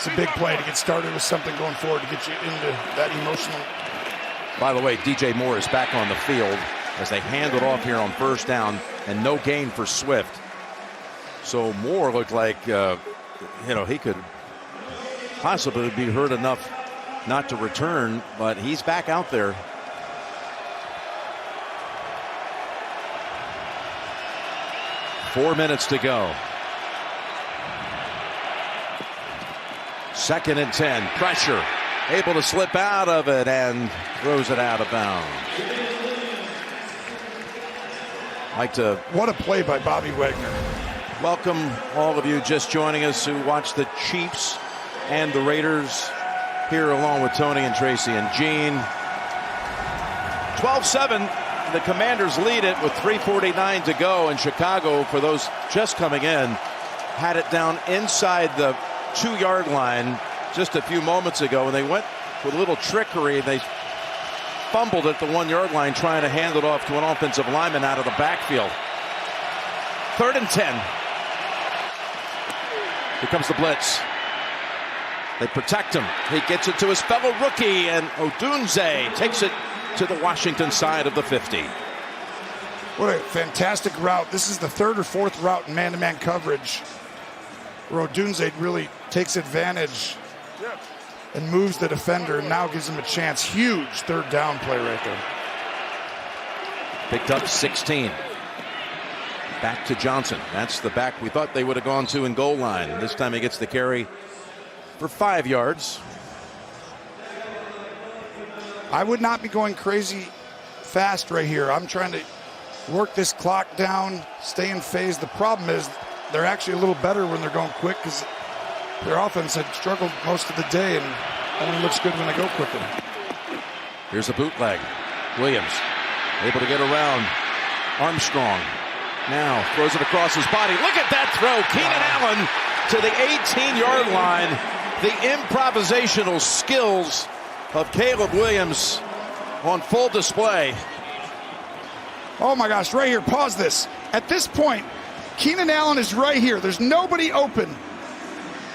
It's a big play to get started with something going forward to get you into that emotional. By the way, DJ Moore is back on the field as they hand it off here on first down, and no gain for Swift. So Moore looked like, he could possibly be hurt enough not to return, but he's back out there. Four minutes to go. 2nd and 10. Pressure. Able to slip out of it and throws it out of bounds. What a play by Bobby Wagner. Welcome all of you just joining us who watch the Chiefs and the Raiders here along with Tony and Tracy and Gene. 12-7. The Commanders lead it with 3:49 to go, and Chicago, for those just coming in, had it down inside the 2-yard line just a few moments ago, and they went with a little trickery. They fumbled at the 1-yard line trying to hand it off to an offensive lineman out of the backfield. 3rd and 10. Here comes the blitz. They protect him. He gets it to his fellow rookie, and Odunze takes it to the Washington side of the 50. What a fantastic route. This is the 3rd or 4th route in man-to-man coverage where Odunze really takes advantage and moves the defender and now gives him a chance. Huge 3rd down play right there. Picked up 16. Back to Johnson. That's the back we thought they would have gone to in goal line. And this time he gets the carry for 5 yards. I would not be going crazy fast right here. I'm trying to work this clock down, stay in phase. The problem is they're actually a little better when they're going quick because their offense had struggled most of the day and only looks good when they go quicker. Here's a bootleg. Williams able to get around Armstrong. Now throws it across his body. Look at that throw. Keenan Allen to the 18-yard line. The improvisational skills of Caleb Williams on full display. Oh my gosh, right here, pause this. At this point, Keenan Allen is right here. There's nobody open.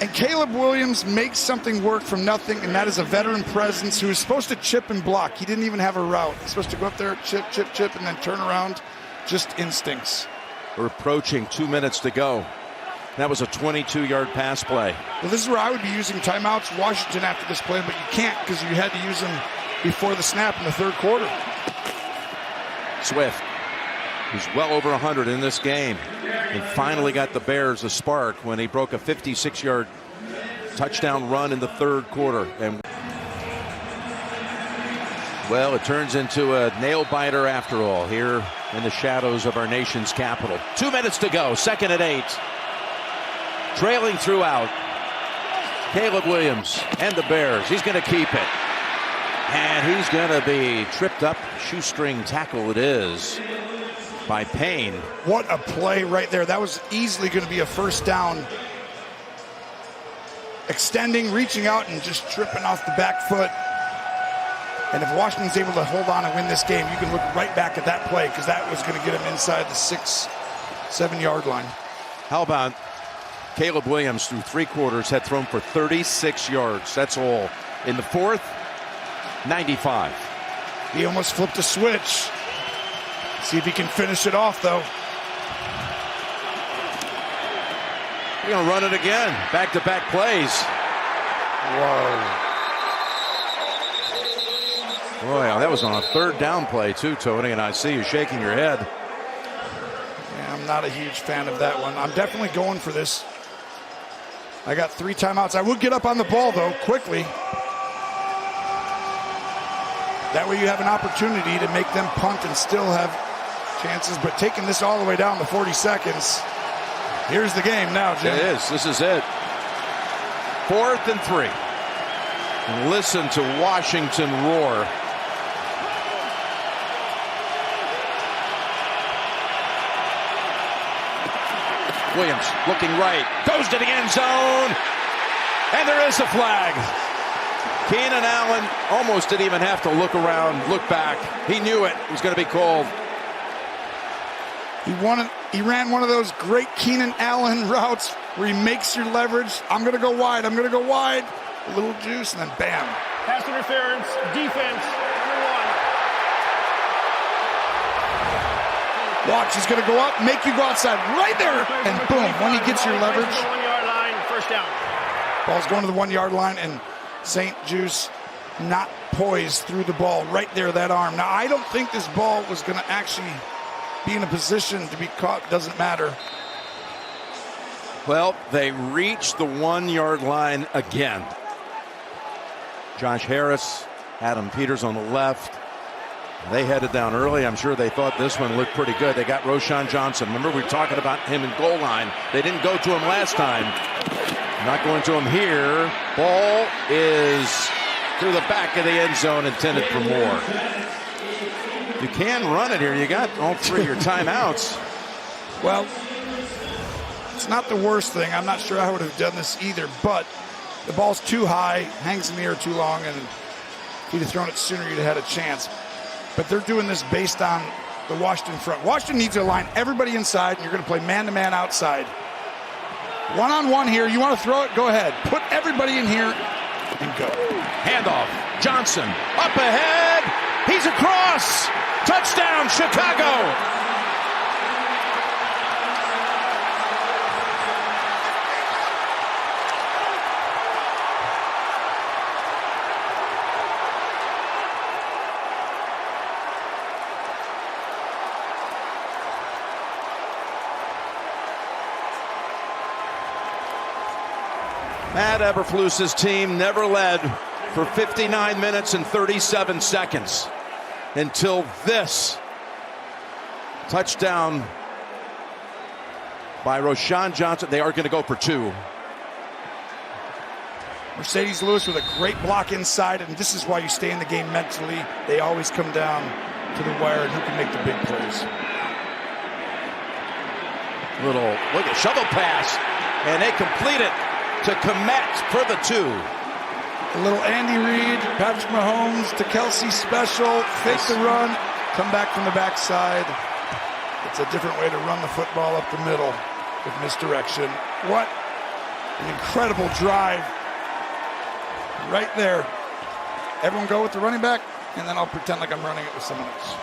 And Caleb Williams makes something work from nothing, and that is a veteran presence who is supposed to chip and block. He didn't even have a route. He's supposed to go up there, chip, chip, chip, and then turn around. Just instincts. We're approaching 2 minutes to go. That was a 22-yard pass play. Well, this is where I would be using timeouts, Washington, after this play, but you can't because you had to use them before the snap in the 3rd quarter. Swift, who's well over 100 in this game, and finally got the Bears a spark when he broke a 56-yard touchdown run in the 3rd quarter. And well, it turns into a nail-biter after all here in the shadows of our nation's capital. 2 minutes to go, 2nd and 8. Trailing throughout. Caleb Williams and the Bears. He's going to keep it. And he's going to be tripped up. Shoestring tackle it is by Payne. What a play right there. That was easily going to be a 1st down. Extending, reaching out, and just tripping off the back foot. And if Washington's able to hold on and win this game, you can look right back at that play because that was going to get him inside the 6-7 yard line. How about Caleb Williams through 3 quarters had thrown for 36 yards. That's all. In the 4th, 95. He almost flipped a switch. See if he can finish it off, though. We're going to run it again. Back-to-back plays. Whoa. Boy, that was on a 3rd down play, too, Tony, and I see you shaking your head. Yeah, I'm not a huge fan of that one. I'm definitely going for this. I got 3 timeouts. I would get up on the ball, though, quickly. That way you have an opportunity to make them punt and still have chances. But taking this all the way down to 40 seconds, here's the game now, Jim. It is. This is it. 4th and 3. And listen to Washington roar. Williams looking right, goes to the end zone, and there is a flag. Keenan Allen almost didn't even have to look around, look back. He knew it was going to be called. He ran one of those great Keenan Allen routes where he makes your leverage. I'm going to go wide. I'm going to go wide. A little juice, and then bam. Pass interference, defense, number 1. Watch, he's going to go up, make you go outside right there, and boom, when he gets your leverage. 1 yard line, first down. Ball's going to the 1 yard line, and St. Juice not poised through the ball right there, that arm. Now, I don't think this ball was going to actually be in a position to be caught. Doesn't matter. Well, they reached the 1 yard line again. Josh Harris, Adam Peters on the left. They headed down early. I'm sure they thought this one looked pretty good. They got Roschon Johnson. Remember, we were talking about him in goal line. They didn't go to him last time. Not going to him here. Ball is through the back of the end zone, intended for more. You can run it here. You got all 3 of your timeouts. Well, it's not the worst thing. I'm not sure I would have done this either, but the ball's too high, hangs in the air too long, and if you'd have thrown it sooner, you'd have had a chance. But they're doing this based on the Washington front. Washington needs to line everybody inside, and you're going to play man-to-man outside. One-on-one here. You want to throw it? Go ahead. Put everybody in here and go. Handoff. Johnson up ahead. He's across. Touchdown, Chicago. Matt Eberflus's team never led for 59 minutes and 37 seconds until this touchdown by Roschon Johnson. They are going to go for 2. Mercedes Lewis with a great block inside, and this is why you stay in the game mentally. They always come down to the wire, and who can make the big plays. Look at shovel pass, and they complete it to Komet for the 2. A little Andy Reid, Patrick Mahomes to Kelsey special, fake the run, come back from the backside. It's a different way to run the football up the middle with misdirection. What an incredible drive right there. Everyone go with the running back, and then I'll pretend like I'm running it with someone else.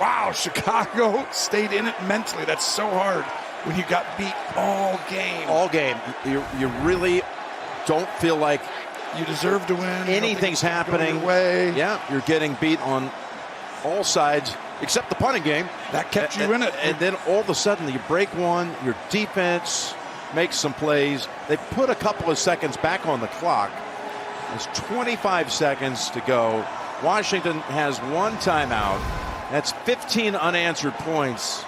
Wow, Chicago stayed in it mentally. That's so hard when you got beat all game. All game. You really don't feel like you deserve to win. Anything's happening. Way. Yeah, you're getting beat on all sides except the punting game. That kept you in it. And then all of a sudden you break one, your defense makes some plays. They put a couple of seconds back on the clock. There's 25 seconds to go. Washington has 1 timeout. That's 15 unanswered points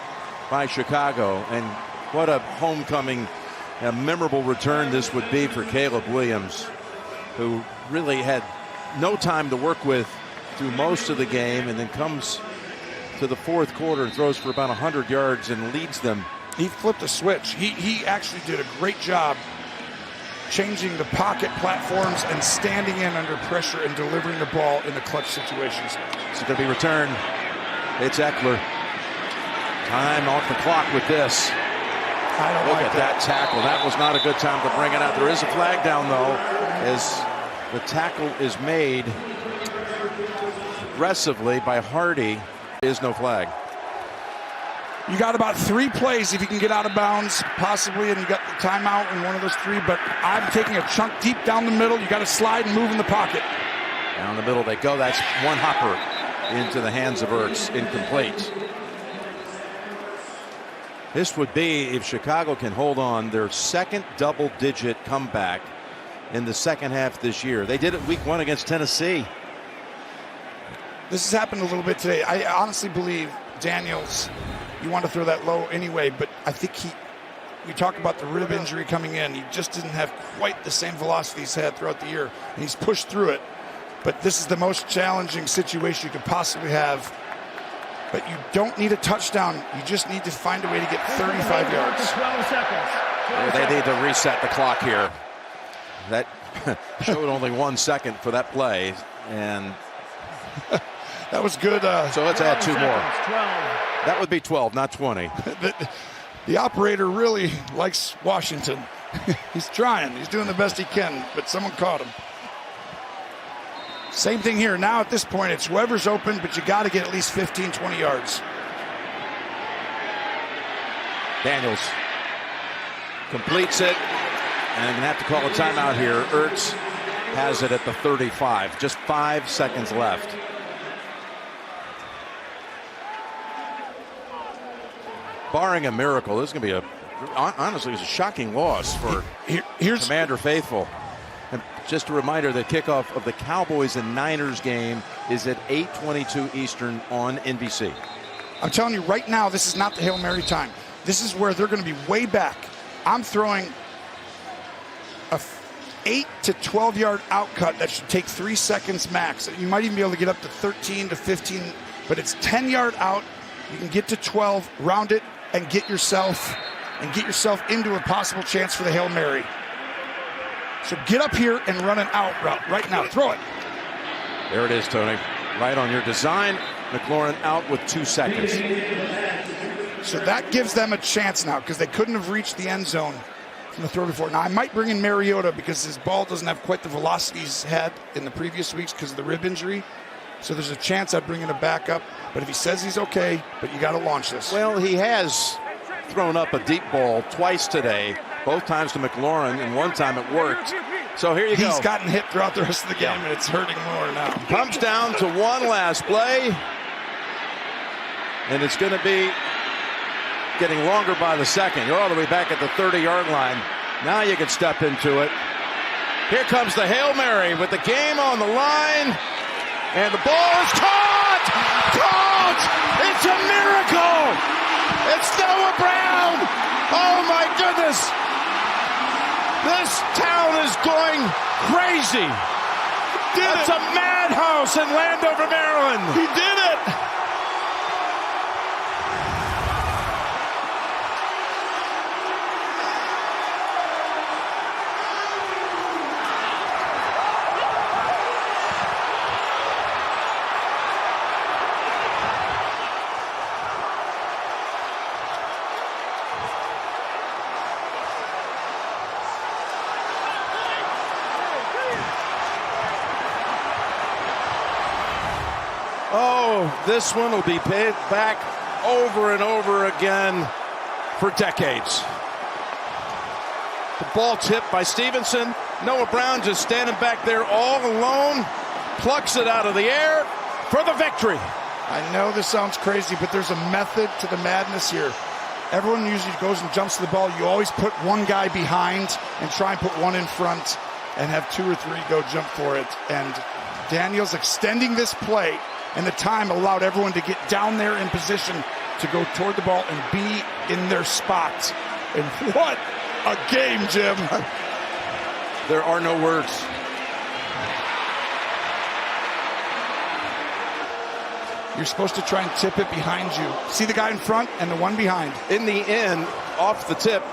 by Chicago. And what a homecoming, a memorable return this would be for Caleb Williams, who really had no time to work with through most of the game, and then comes to the fourth quarter and throws for about 100 yards and leads them. He flipped a switch. He actually did a great job changing the pocket platforms and standing in under pressure and delivering the ball in the clutch situations. It's going to be returned. It's Eckler. Time off the clock with this. I don't Look like at that tackle. That was not a good time to bring it out. There is a flag down, though, as the tackle is made aggressively by Hardy. There is no flag. You got about 3 plays if you can get out of bounds, possibly, and you got the timeout in one of those 3, but I'm taking a chunk deep down the middle. You got to slide and move in the pocket. Down the middle they go. That's one hopper into the hands of Ertz, incomplete. This would be, if Chicago can hold on, their second double-digit comeback in the second half this year. They did it week 1 against Tennessee. This has happened a little bit today. I honestly believe Daniels, you want to throw that low anyway, but I think we talk about the rib injury coming in. He just didn't have quite the same velocity he's had throughout the year, and he's pushed through it. But this is the most challenging situation you could possibly have. But you don't need a touchdown. You just need to find a way to get 35 yards. 12 seconds. They need to reset the clock here. That showed only 1 second for that play, and that was good. So let's add 2 more. 12. That would be 12, not 20. The operator really likes Washington. He's trying. He's doing the best he can, but someone caught him. Same thing here. Now at this point, it's whoever's open, but you got to get at least 15, 20 yards. Daniels completes it, and I'm going to have to call a timeout here. Ertz has it at the 35. Just 5 seconds left. Barring a miracle, this is going to be honestly, it's a shocking loss for Here's Commander Faithful. And just a reminder, the kickoff of the Cowboys and Niners game is at 8:22 Eastern on NBC. I'm telling you right now, this is not the Hail Mary time. This is where they're going to be way back. I'm throwing a 8 to 12 yard outcut that should take 3 seconds max. You might even be able to get up to 13 to 15, but it's 10-yard out. You can get to 12, round it, and get yourself into a possible chance for the Hail Mary. So get up here and run an out route right now. Throw it. There it is, Tony. Right on your design. McLaurin out with 2 seconds. So that gives them a chance now because they couldn't have reached the end zone from the throw before. Now, I might bring in Mariota because his ball doesn't have quite the velocity he's had in the previous weeks because of the rib injury. So there's a chance I'd bring in a backup. But if he says he's okay, but you got to launch this. Well, he has thrown up a deep ball twice today, both times to McLaurin, and one time it worked. So here you go. He's gotten hit throughout the rest of the game, and it's hurting more now. Comes down to one last play, and it's going to be getting longer by the second. You're all the way back at the 30-yard line. Now you can step into it. Here comes the Hail Mary with the game on the line, and the ball is caught! Caught! It's a miracle! It's Noah Brown! Oh my goodness! This town is going crazy! It's a madhouse in Landover, Maryland! He did it! Oh, this one will be paid back over and over again for decades. The ball tipped by Stevenson. Noah Brown just standing back there all alone. Plucks it out of the air for the victory. I know this sounds crazy, but there's a method to the madness here. Everyone usually goes and jumps to the ball. You always put one guy behind and try and put one in front and have 2 or 3 go jump for it. And Daniels extending this play, and the time allowed everyone to get down there in position to go toward the ball and be in their spot. And what a game, Jim. There are no words. You're supposed to try and tip it behind you. See the guy in front and the one behind. In the end, off the tip,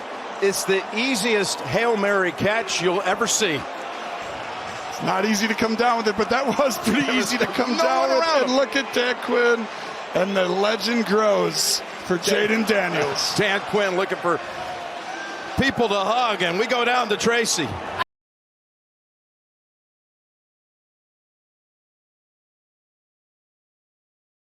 it's the easiest Hail Mary catch you'll ever see. It's not easy to come down with it, but that was pretty easy to come down with. And look at Dan Quinn, and the legend grows for Jaden Daniels. Dan Quinn looking for people to hug, and we go down to Tracy.